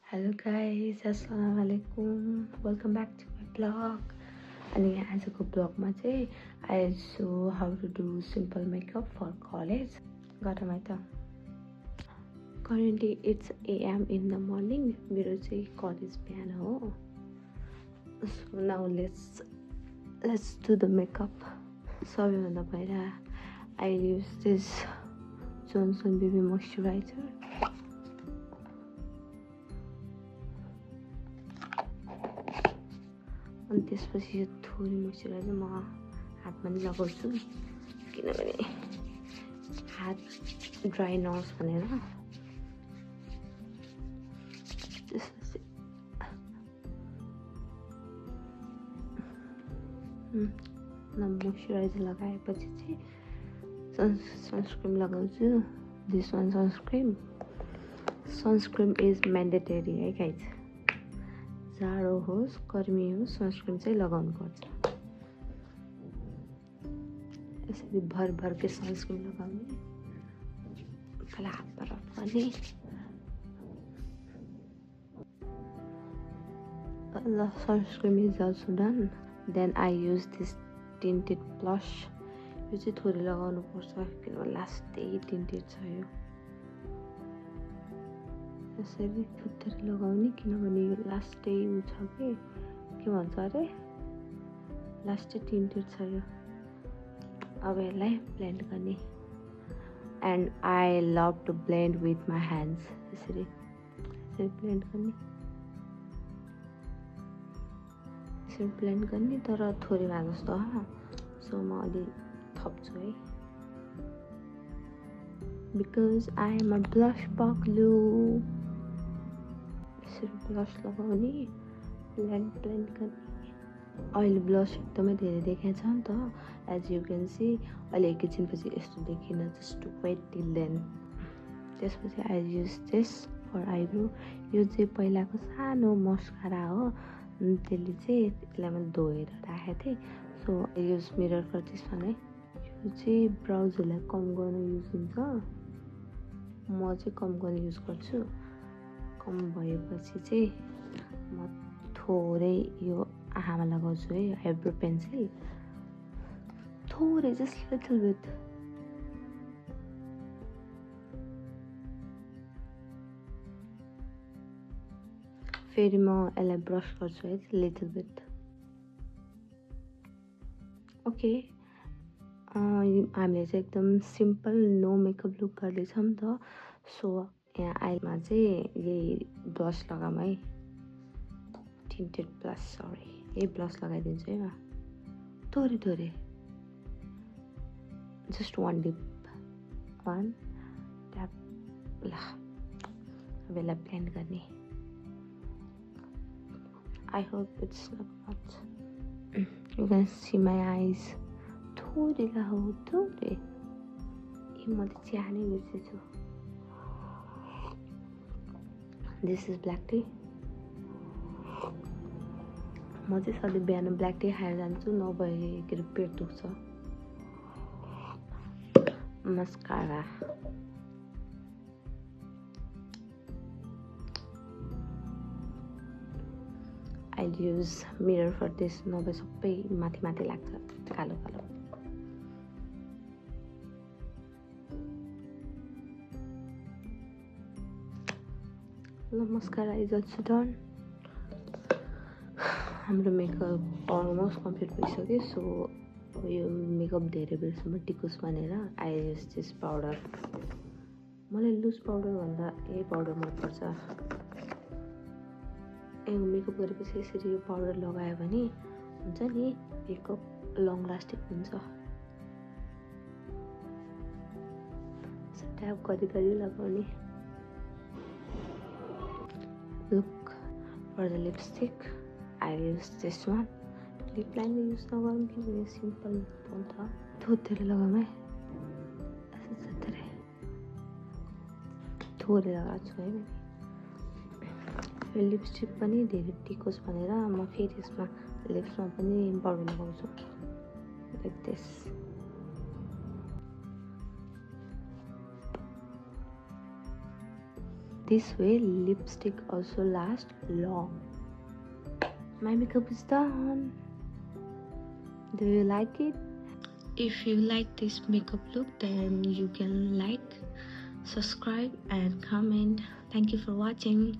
Hello guys, Assalamualaikum. Welcome back to my blog. अनि आजको ब्लगमा चाहिँ I show how to do simple makeup for college. गरौँ है त. Currently it's AM in the morning. मेरो चाहिँ कलेज बिहान हो. So now let's do the makeup. सबैभन्दा पहिला I use this Johnson Baby moisturizer. अनि त्यसपछि यो थोरै मोइस्चराइजर म हातमा नि लगाउँछु किनभने हात ड्राई नहोस् भनेर. त्यसपछि मोइस्चराइजर लगाएपछि चाहिँ सनस्क्रिन लगाउँछु. This one sunscreen is mandatory है गाइज. जाडो होस् गर्मी होस् सनस्क्रिन चाहिँ लगाउनुपर्छ. यसरी भरभरकै सनस्क्रिन लगाउने, पहिला हातमा रब गर्ने. The sunscreen is also done. Then I use this tinted blush. यो चाहिँ थोरै लगाउनु पर्छ किनभने लास्टै tinted छ यो. यसरी थुत्तरी लगाउने किनभने यो लास्टै उ छ के भन्छ अरे लास्टै tinted छ यो. अब यसलाई ब्लेन्ड गर्ने. And I love to blend with my hands. यसरी ब्लेन्ड गर्ने. यसरी ब्लेन्ड गर्ने तर थोरै भए जस्तो हो. सो म अलि थप्छु है. Because I am a blush पग्लु. ब्लस लगाउने, ब्लेन्ड गर्ने. अहिले ब्लस एकदमै धेरै देखाएको छ नि त. एज यु क्यान सी अहिले एकैछिनपछि यस्तो देखिन. Just wait till then. त्यसपछि I use this for eyebrow. यो चाहिँ पहिलाको सानो मस्कारा हो. त्यसले चाहिँ यसलाई मैले धोएर राखेको थिएँ. So I use mirror for this one है. यो चाहिँ ब्राउजहरूलाई कम गर्नु युज हुन्छ. म चाहिँ कम गर्न युज गर्छु. कम भएपछि चाहिँ म थोरै यो आँखामा लगाउँछु है. आइब्रो पेन्सिल थोरै जस्ट लिटल बिट. फेरि म यसलाई ब्रस गर्छु है लिटल बिट. ओके, हामीले चाहिँ एकदम सिम्पल नो मेकअप लुक गर्दैछौँ नि त. सो यहाँ आइमा चाहिँ यही ब्लस लगाऊँ है. टिन्टेड ब्लस, सरी यही ब्लस लगाइदिन्छु है म. थोरै just one dip, one tap. ल अब यसलाई ब्लेन्ड गर्ने. I hope it's not much. You can see my eyes. थोरै लगाऊ, थोरै. म त चिया नै बिर्सेछु. This is black tea. म चाहिँ सधैँ बिहान ब्ल्याक टी खाएर जान्छु, नभएर पेट दुख्छ. Mascara. I use mirror for this. नभए सबै माथि लाग्छ कालो कालो. ल मस्कारा इज अल्सो डन. हाम्रो मेकअप अलमोस्ट कम्प्लिट भइसक्यो. सो यो मेकअप धेरै बेरसम्म टिकोस् भनेर आई युज दिस पाउडर. मलाई लुज पाउडर भन्दा यही पाउडर मनपर्छ. मेकअप गरेपछि यसरी यो पाउडर लगायो भने हुन्छ नि मेकअप लङ लास्टिङ हुन्छ. ट्याप गरी लगाउने. Look for the lipstick I use this one. Lip liner use नगरौँ किनभने सिम्पल हुन्छ. थोरै लगाऊँ है. थोरै लगाएको छु है. यो लिपस्टिक पनि धेरै टिकोस् भनेर म फेरि यसमा लिप्समा पनि पाउडर लगाउँछु like this. this way lipstick also lasts long. My makeup is done. Do you like it? If you like this makeup look, then you can like, subscribe and comment. Thank you for watching.